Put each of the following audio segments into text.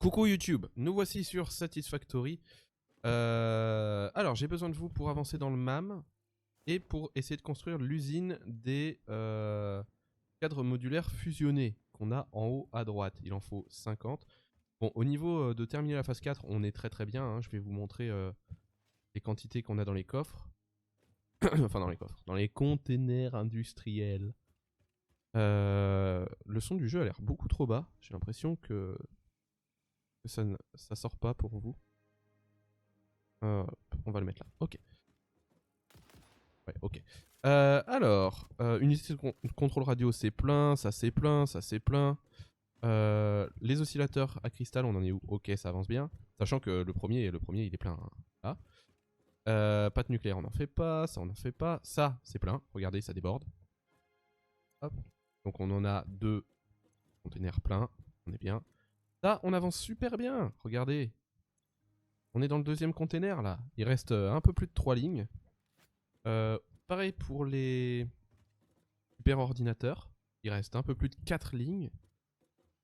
Coucou YouTube, nous voici sur Satisfactory. Alors, j'ai besoin de vous pour avancer dans le MAM et pour essayer de construire l'usine des cadres modulaires fusionnés qu'on a en haut à droite. Il en faut 50. Bon, au niveau de terminer la phase 4, on est très bien. Hein. Je vais vous montrer les quantités qu'on a dans les coffres. Enfin, dans les coffres, dans les containers industriels. Le son du jeu a l'air beaucoup trop bas. J'ai l'impression que ça sort pas pour vous. On va le mettre là. Ok. Ouais, ok. Alors, unité de contrôle radio, c'est plein, ça c'est plein, ça c'est plein. Les oscillateurs à cristal, on en est où? Ok, ça avance bien. Sachant que le premier il est plein. Hein. Là. Pâte nucléaire, on n'en fait pas. Ça, on n'en fait pas. Ça, c'est plein. Regardez, ça déborde. Hop. Donc on en a 2 containers pleins. On est bien. Ça, on avance super bien. Regardez. On est dans le deuxième container là. Il reste un peu plus de 3 lignes. Pareil pour les super ordinateurs. Il reste un peu plus de 4 lignes.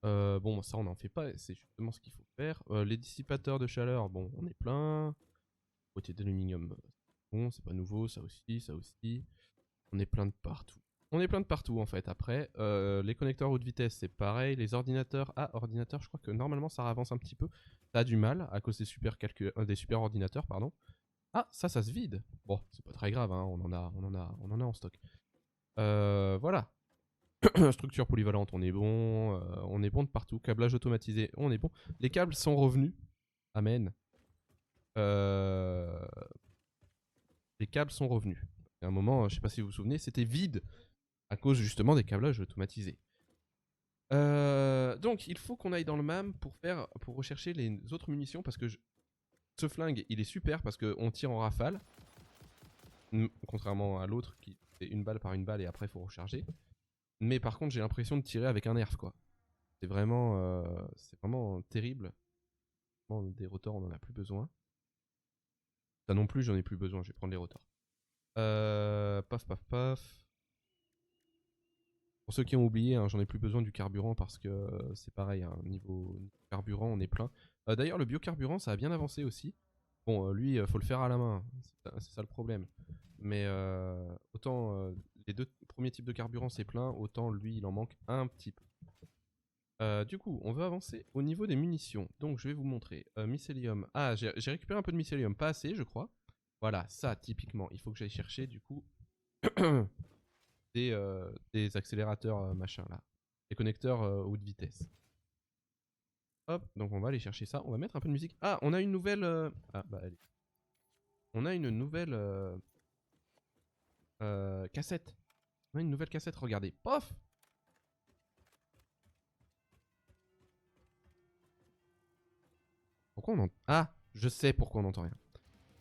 Bon, ça on n'en fait pas, c'est justement ce qu'il faut faire. Les dissipateurs de chaleur, bon, on est plein. Côté d'aluminium, bon, c'est pas nouveau, ça aussi, ça aussi. On est plein de partout. On est plein de partout en fait. Après, les connecteurs haute vitesse, c'est pareil. Les ordinateurs, ordinateurs, je crois que normalement ça avance un petit peu. Ça a du mal à cause des des super ordinateurs, pardon. Ah, ça se vide. Bon, c'est pas très grave, hein, on en a en stock. Voilà. Structure polyvalente, on est bon de partout. Câblage automatisé, on est bon. Les câbles sont revenus. Amen. Les câbles sont revenus. À un moment, je sais pas si vous vous souvenez, c'était vide à cause justement des câblages automatisés. Donc, il faut qu'on aille dans le MAM pour rechercher les autres munitions parce que ce flingue, il est super parce qu'on tire en rafale. Contrairement à l'autre qui fait une balle par une balle et après il faut recharger. Mais par contre, j'ai l'impression de tirer avec un nerf, quoi. C'est vraiment terrible. Bon, des rotors, on en a plus besoin. Ça non plus, j'en ai plus besoin. Je vais prendre les rotors. Paf, paf, paf. Pour ceux qui ont oublié, hein, j'en ai plus besoin du carburant parce que c'est pareil, hein, niveau carburant, on est plein. D'ailleurs, le biocarburant, ça a bien avancé aussi. Bon, lui, faut le faire à la main. C'est ça le problème. Mais autant les 2 premiers types de carburant, c'est plein, autant lui, il en manque un petit peu. Du coup, on veut avancer au niveau des munitions. Donc, je vais vous montrer. Mycélium. Ah, j'ai récupéré un peu de mycélium. Pas assez, je crois. Voilà, ça, typiquement. Il faut que j'aille chercher, du coup, des accélérateurs, machin, là. Des connecteurs haute vitesse. Hop, donc on va aller chercher ça. On va mettre un peu de musique. Ah, on a une nouvelle... Ah, bah, allez. On a une nouvelle... cassette. On a une nouvelle cassette, regardez. Pof! Pourquoi on entend... Ah, je sais pourquoi on n'entend rien.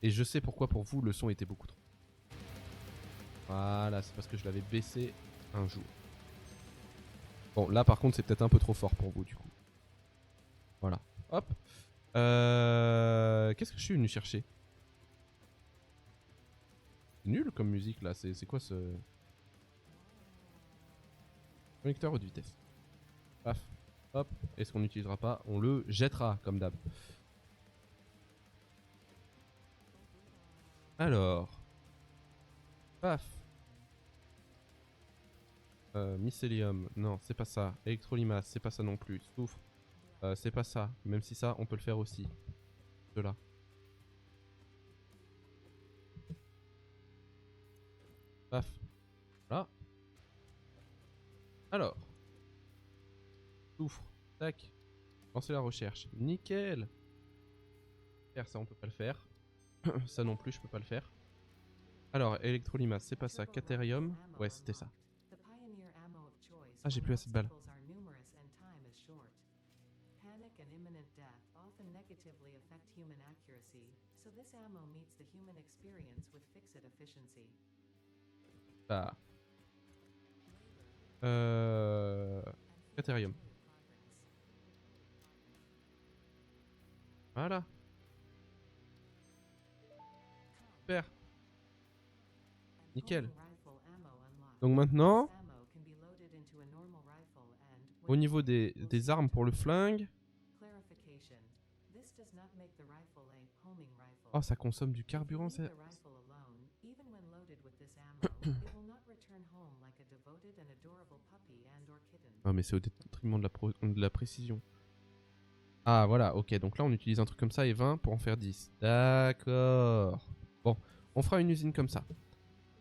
Et je sais pourquoi pour vous le son était beaucoup trop. Voilà, c'est parce que je l'avais baissé un jour. Bon, là par contre c'est peut-être un peu trop fort pour vous du coup. Voilà, hop. Qu'est-ce que je suis venu chercher? Nul comme musique là, c'est quoi ce... Connecteur haute vitesse. Paf, hop. Est-ce qu'on n'utilisera pas? On le jettera comme d'hab. Alors. Paf. Mycélium, non, c'est pas ça. Électrolimace, c'est pas ça non plus. Soufre, c'est pas ça. Même si ça, on peut le faire aussi. De là. Paf. Voilà. Alors. Soufre. Tac. Lancer la recherche. Nickel. Faire ça, on peut pas le faire. Ça non plus, je peux pas le faire. Alors, électrolimace, c'est pas ça. Caterium, ouais, c'était ça. Ah, j'ai plus assez de balles. Ah. Caterium. Voilà. Super. Nickel. Donc maintenant, au niveau des armes pour le flingue, Oh, ça consomme du carburant, c'est... Oh, mais c'est au détriment de la précision. Ah, voilà, ok. Donc là, on utilise un truc comme ça et 20 pour en faire 10. D'accord. Bon, on fera une usine comme ça.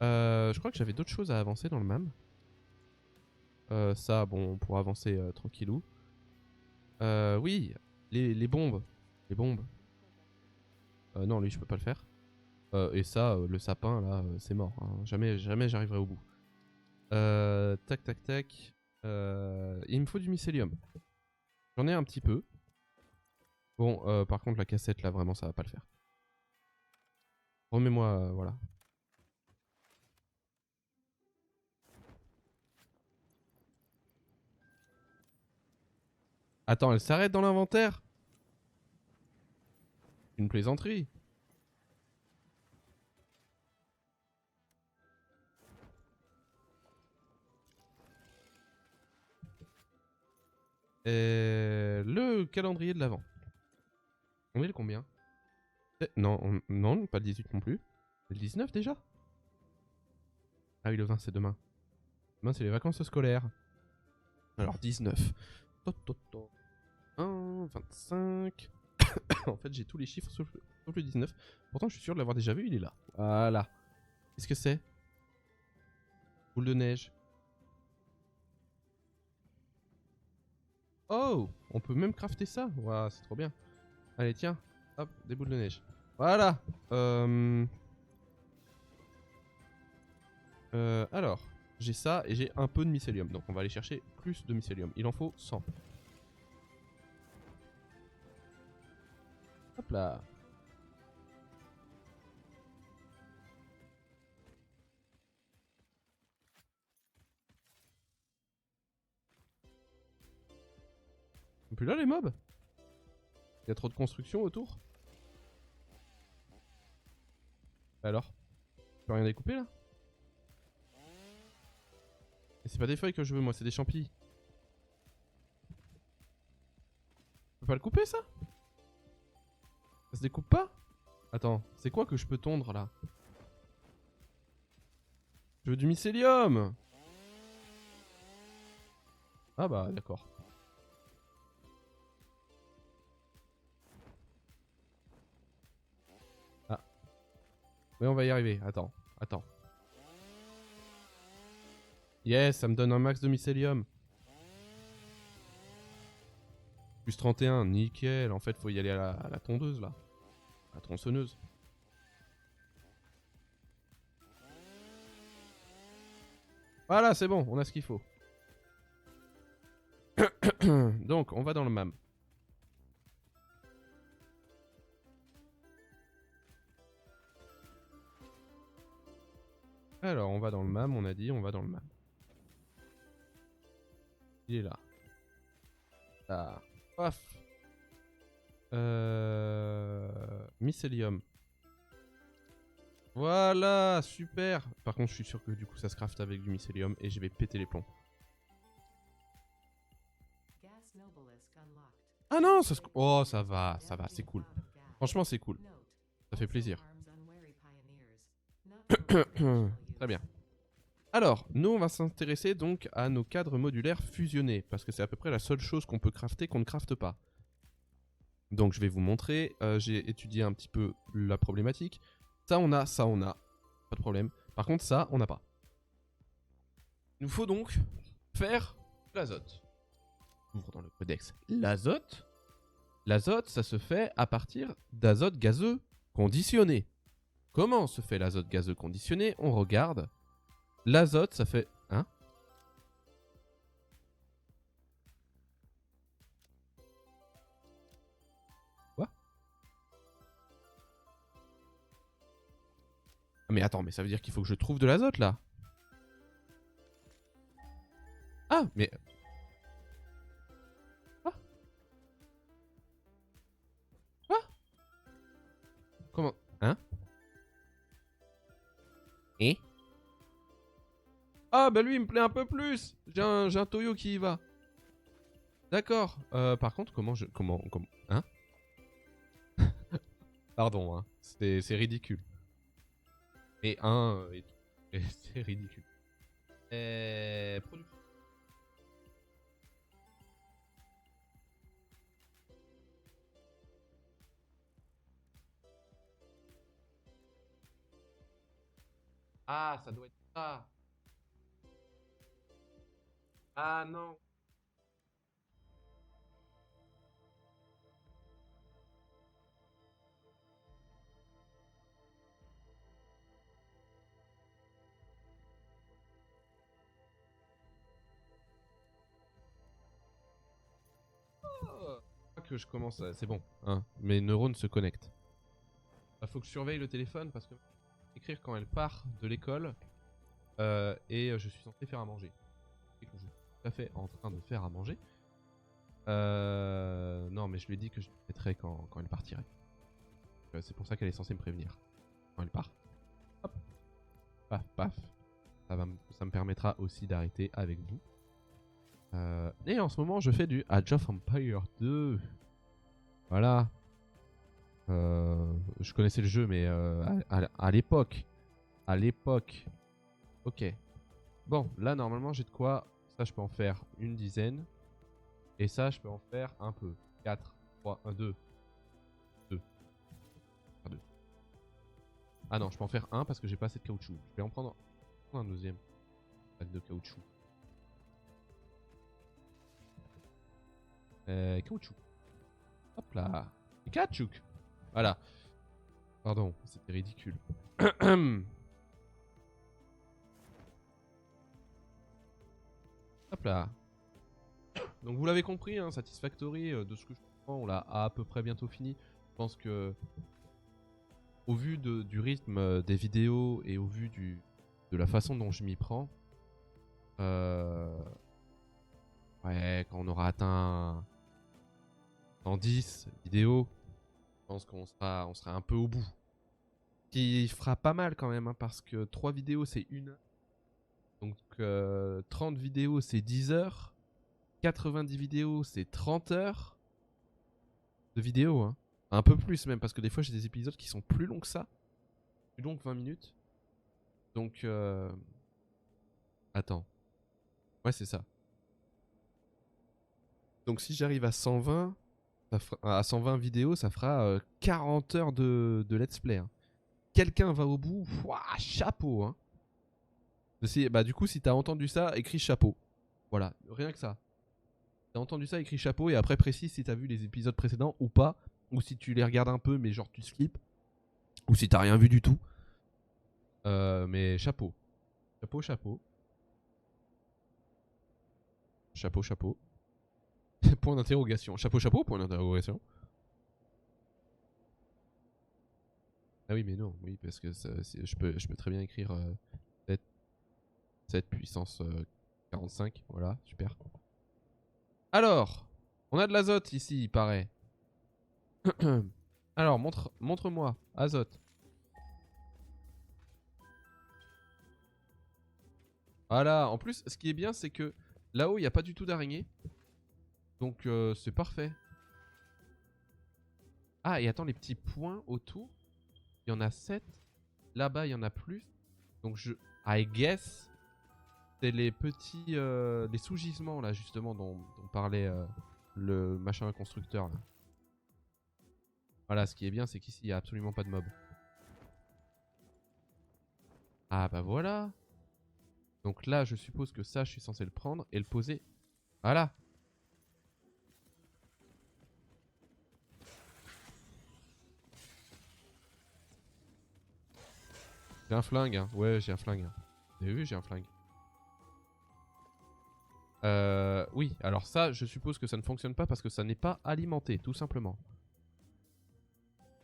Je crois que j'avais d'autres choses à avancer dans le MAM. Ça, bon, on pourra avancer tranquillou. Oui, les bombes. Les bombes. Non, lui, je peux pas le faire. Et ça, le sapin, là, c'est mort. Hein. Jamais j'arriverai au bout. Tac, tac, tac. Il me faut du mycélium. J'en ai un petit peu. Bon, par contre, la cassette, là, vraiment, ça va pas le faire. Remets-moi, voilà. Attends, elle s'arrête dans l'inventaire? Une plaisanterie. Le calendrier de l'avant. On est le combien? Non, non, pas le 18 non plus. Le 19 déjà? Ah oui, le 20 c'est demain. Demain c'est les vacances scolaires. Alors 19. 1, 25. En fait j'ai tous les chiffres sauf le 19. Pourtant je suis sûr de l'avoir déjà vu, il est là. Voilà. Qu'est-ce que c'est? Boule de neige. Oh, on peut même crafter ça. Waouh, c'est trop bien. Allez, tiens. Hop, des boules de neige. Voilà. Alors, j'ai ça et j'ai un peu de mycélium. Donc on va aller chercher plus de mycélium. Il en faut 100. Hop là. Ils sont plus là les mobs? Il y a trop de construction autour? Alors? Je peux rien découper là? Et c'est pas des feuilles que je veux moi, c'est des champis. Je peux pas le couper ça? Ça se découpe pas? Attends, c'est quoi que je peux tondre là? Je veux du mycélium! Ah bah d'accord. Ah. Mais on va y arriver, attends, attends. Yes, ça me donne un max de mycélium. Plus 31, nickel. En fait, faut y aller à la tondeuse là. À la tronçonneuse. Voilà, c'est bon, on a ce qu'il faut. Donc, on va dans le MAM. Alors, on va dans le MAM, on a dit, on va dans le MAM. Il est là. Là. Paf. Mycélium. Voilà, super. Par contre, je suis sûr que du coup, ça se craft avec du mycélium et je vais péter les plombs. Ah non, ça se... Oh, ça va, c'est cool. Franchement, c'est cool. Ça fait plaisir. Très bien. Alors, nous, on va s'intéresser donc à nos cadres modulaires fusionnés, parce que c'est à peu près la seule chose qu'on peut crafter qu'on ne crafte pas. Donc, je vais vous montrer. J'ai étudié un petit peu la problématique. Ça, on a, ça, on a. Pas de problème. Par contre, ça, on n'a pas. Il nous faut donc faire l'azote. Ouvre dans le codex. L'azote. L'azote, ça se fait à partir d'azote gazeux conditionné. Comment se fait l'azote gazeux conditionné? On regarde. L'azote, ça fait... Hein? Quoi? Mais attends, mais ça veut dire qu'il faut que je trouve de l'azote, là? Ah, mais... Quoi? Quoi? Comment? Hein? Et? Ah, bah lui, il me plaît un peu plus. J'ai un Toyo qui y va. D'accord. Par contre, comment je... Comment... Hein? Pardon, hein. C'est ridicule. Et un, et c'est ridicule. Production. Ah, ça doit être ça. Ah non. Oh. Que je commence à... C'est bon, hein. Mes neurones se connectent. Il faut que je surveille le téléphone parce que écrire quand elle part de l'école et je suis censé faire à manger. Et que je suis tout à fait en train de faire à manger. Non, mais je lui ai dit que je le mettrais quand elle partirait. C'est pour ça qu'elle est censée me prévenir. Quand elle part. Hop. Paf, paf. Ça me permettra aussi d'arrêter avec vous. Et en ce moment, je fais du Age of Empire 2. Voilà. Je connaissais le jeu, mais à l'époque. À l'époque. Ok. Bon, là, normalement, j'ai de quoi. Ça, je peux en faire une dizaine. Et ça, je peux en faire un peu. 4, 3, 1, 2. 2. Enfin, 2. Ah non, je peux en faire un parce que j'ai pas assez de caoutchouc. Je vais en prendre un deuxième pack de caoutchouc. Caoutchouc. Hop là. Caoutchouc. Voilà. Pardon, c'était ridicule. Hop là. Donc vous l'avez compris, hein, Satisfactory, de ce que je comprends, on l'a à peu près bientôt fini. Je pense que au vu du rythme des vidéos et au vu de la façon dont je m'y prends, ouais, quand on aura atteint 110 vidéos, je pense qu'on sera un peu au bout. Qui fera pas mal quand même, hein, parce que 3 vidéos c'est 1 heure. Donc 30 vidéos c'est 10 heures. 90 vidéos c'est 30 heures de vidéos. Hein. Un peu plus même, parce que des fois j'ai des épisodes qui sont plus longs que ça. Plus longs que 20 minutes. Donc attends. Ouais, c'est ça. Donc si j'arrive à 120, à 120 vidéos, ça fera 40 heures de let's play. Hein. Quelqu'un va au bout, ouah, chapeau. Hein. Bah, du coup, si t'as entendu ça, écris chapeau. Voilà, rien que ça. T'as entendu ça, écris chapeau et après précise si t'as vu les épisodes précédents ou pas. Ou si tu les regardes un peu, mais genre tu skips. Ou si t'as rien vu du tout. Mais chapeau. Chapeau, chapeau. Chapeau, chapeau. Point d'interrogation. Chapeau, chapeau, point d'interrogation. Ah oui, mais non, oui, parce que je peux très bien écrire 7 puissance 45. Voilà, super. Alors, on a de l'azote ici, il paraît. Alors, montre-moi, azote. Voilà, en plus, ce qui est bien, c'est que là-haut, il n'y a pas du tout d'araignée. Donc, c'est parfait. Ah, et attends, les petits points autour, il y en a 7. Là-bas, il y en a plus. Donc, I guess, c'est les petits, les sous-gisements, là, justement, dont parlait le machin constructeur, là. Voilà, ce qui est bien, c'est qu'ici, il n'y a absolument pas de mob. Ah, bah voilà. Donc là, je suppose que ça, je suis censé le prendre et le poser. Voilà. J'ai un flingue, hein. Ouais, j'ai un flingue. Vous avez vu, j'ai un flingue. Oui, alors ça, je suppose que ça ne fonctionne pas parce que ça n'est pas alimenté, tout simplement.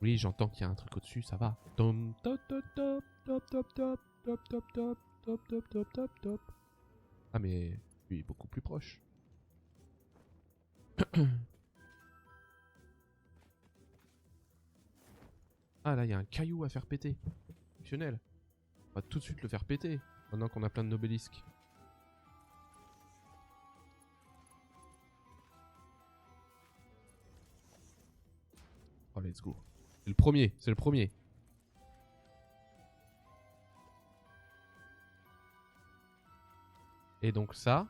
Oui, j'entends qu'il y a un truc au-dessus, ça va. Tom, top, top, top, top, top, top, top, top, top, top, top, top, top, top. Ah, mais lui est beaucoup plus proche. Ah, là, il y a un caillou à faire péter. Exceptionnel. On va tout de suite le faire péter, maintenant qu'on a plein de nobelisques. Oh, let's go. C'est le premier, c'est le premier. Et donc ça...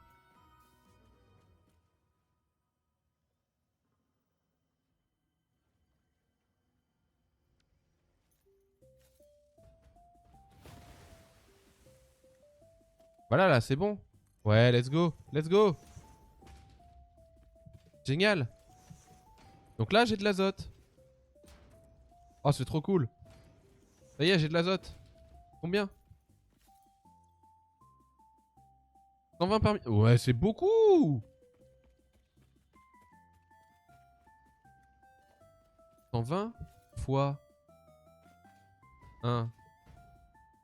Voilà, là, c'est bon. Ouais, let's go, let's go. Génial. Donc là, j'ai de l'azote. Oh, c'est trop cool. Ça y est, j'ai de l'azote. Combien? 120 par... Ouais, c'est beaucoup. 120 fois 1,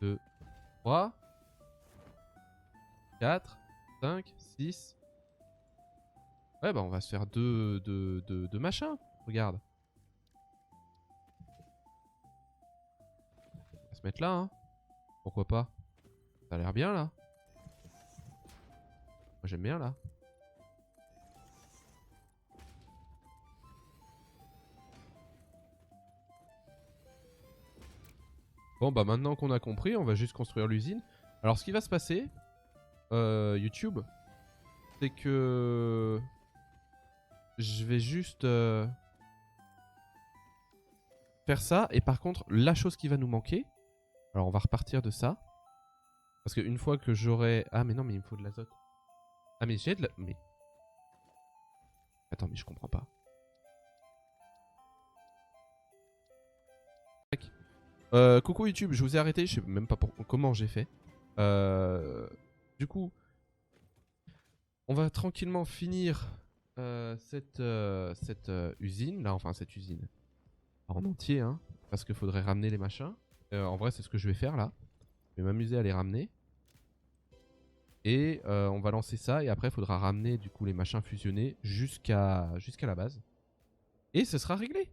2, 3, 4, 5, 6. Ouais, bah on va se faire deux machins. Regarde. On va se mettre là, hein. Pourquoi pas? Ça a l'air bien, là. Moi, j'aime bien, là. Bon, bah maintenant qu'on a compris, on va juste construire l'usine. Alors, ce qui va se passer, YouTube, c'est que... Je vais juste faire ça. Et par contre, la chose qui va nous manquer... Alors, on va repartir de ça. Parce qu'une fois que j'aurai... Ah, mais non, mais il me faut de l'azote. Ah, mais j'ai de la... Mais... Attends, mais je comprends pas. Coucou YouTube, je vous ai arrêté. Je sais même pas comment j'ai fait. Du coup, on va tranquillement finir cette usine. Là, enfin, cette usine. En entier, hein. Parce qu'il faudrait ramener les machins. En vrai, c'est ce que je vais faire là. Je vais m'amuser à les ramener. Et on va lancer ça. Et après, il faudra ramener du coup les machins fusionnés jusqu'à la base. Et ce sera réglé.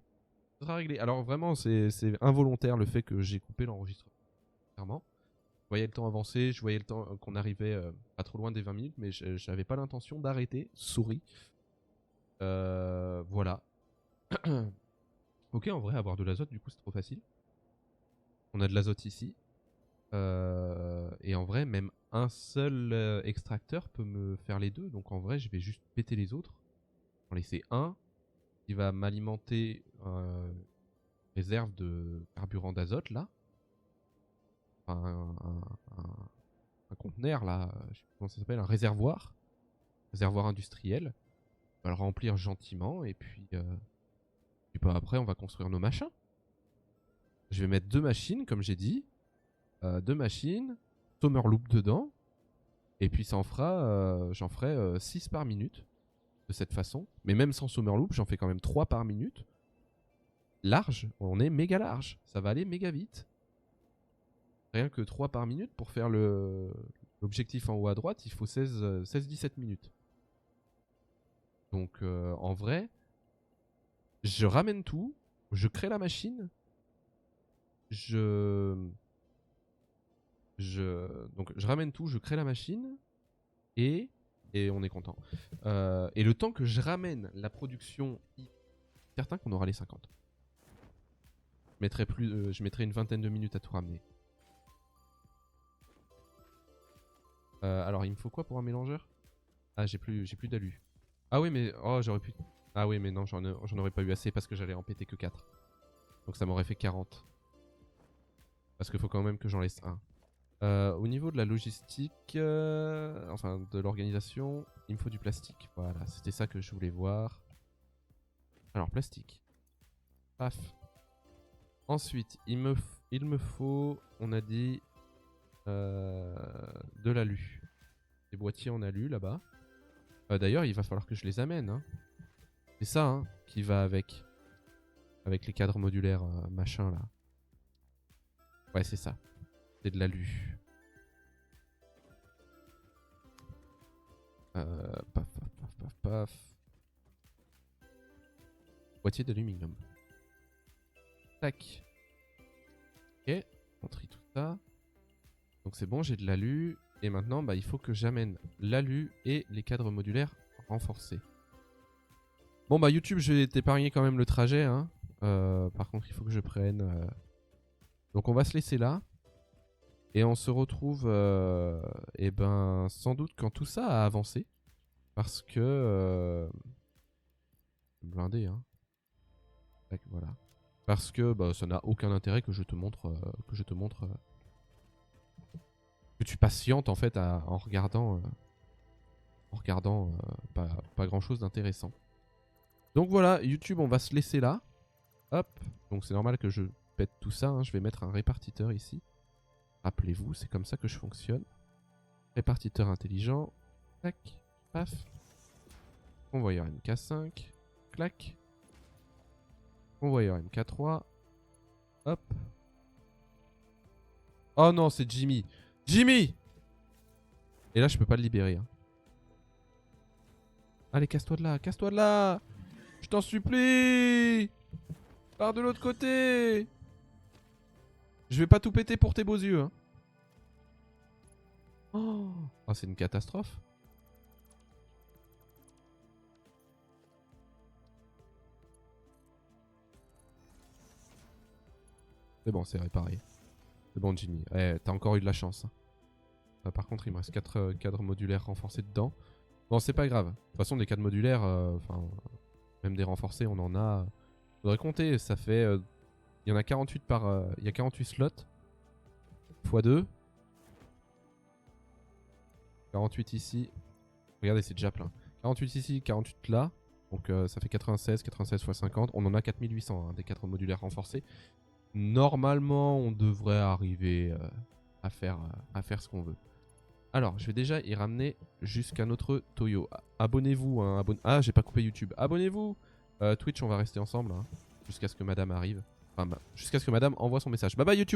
Ce sera réglé. Alors vraiment, c'est involontaire le fait que j'ai coupé l'enregistrement. Clairement. Je voyais le temps avancer. Je voyais le temps qu'on arrivait pas trop loin des 20 minutes. Mais j'avais pas l'intention d'arrêter. Souris. Voilà. Ok, en vrai, avoir de l'azote, du coup, c'est trop facile. On a de l'azote ici. Et en vrai, même un seul extracteur peut me faire les deux. Donc en vrai, je vais juste péter les autres. En laisser un qui va m'alimenter réserve de carburant d'azote là. Enfin, un conteneur là, je sais pas comment ça s'appelle, un réservoir. Réservoir industriel. On va le remplir gentiment et puis après on va construire nos machins. Je vais mettre 2 machines comme j'ai dit. 2 machines, Summerloop dedans. Et puis ça en fera, j'en ferai 6 par minute de cette façon. Mais même sans Summerloop, j'en fais quand même 3 par minute. Large, on est méga large. Ça va aller méga vite. Rien que 3 par minute pour faire l'objectif en haut à droite, il faut 16-17 minutes. Donc en vrai, je ramène tout, je crée la machine, donc je ramène tout, je crée la machine et on est content. Et le temps que je ramène la production, certain qu'on aura les 50. Je mettrai une vingtaine de minutes à tout ramener. Alors il me faut quoi pour un mélangeur? Ah j'ai plus d'alu. Ah oui mais oh j'aurais pu. Ah oui mais non j'en aurais pas eu assez parce que j'allais en péter que 4. Donc ça m'aurait fait 40. Parce qu'il faut quand même que j'en laisse un. Au niveau de la logistique, enfin de l'organisation, il me faut du plastique. Voilà, c'était ça que je voulais voir. Alors plastique. Paf. Ensuite, il me faut, on a dit, de l'alu. Des boîtiers en alu là-bas. D'ailleurs, il va falloir que je les amène. Hein. C'est ça hein, qui va avec les cadres modulaires machin là. Ouais, c'est ça. C'est de l'alu. Paf, paf, paf, paf, paf. Boîtier d'aluminium. Tac. Ok, on trie tout ça. Donc c'est bon, j'ai de l'alu. Et maintenant, bah, il faut que j'amène l'alu et les cadres modulaires renforcés. Bon bah YouTube, je vais t'épargner quand même le trajet. Hein. Par contre, il faut que je prenne... Donc on va se laisser là. Et on se retrouve eh ben, sans doute quand tout ça a avancé. Parce que... blindé, hein. Tac, voilà. Parce que bah, ça n'a aucun intérêt que je te montre... que tu patientes en fait en regardant... pas grand chose d'intéressant. Donc voilà, YouTube, on va se laisser là. Hop. Donc c'est normal que je pète tout ça. Hein. Je vais mettre un répartiteur ici. Rappelez-vous, c'est comme ça que je fonctionne. Répartiteur intelligent. Tac. Paf. Convoyeur MK5. Clac. Convoyeur MK3. Hop. Oh non, c'est Jimmy. Jimmy! Et là, je peux pas le libérer. Hein. Allez, casse-toi de là. Casse-toi de là! Je t'en supplie! Pars de l'autre côté! Je vais pas tout péter pour tes beaux yeux. Hein. Oh, c'est une catastrophe. C'est bon, c'est réparé. C'est bon, Jimmy. Eh, t'as encore eu de la chance. Hein. Par contre, il me reste 4 cadres modulaires renforcés dedans. Bon, c'est pas grave. De toute façon, des cadres modulaires, même des renforcés, on en a. Faudrait compter, ça fait. Il y en a 48 par. Il y a 48 slots. x2. 48 ici. Regardez, c'est déjà plein. 48 ici, 48 là. Donc ça fait 96, 96 x 50. On en a 4800 hein, des cadres modulaires renforcés. Normalement, on devrait arriver à faire ce qu'on veut. Alors, je vais déjà y ramener jusqu'à notre Toyo. Abonnez-vous. Hein, ah, j'ai pas coupé YouTube. Abonnez-vous. Twitch, on va rester ensemble. Hein, jusqu'à ce que madame arrive. Enfin, jusqu'à ce que madame envoie son message. Bye bye YouTube.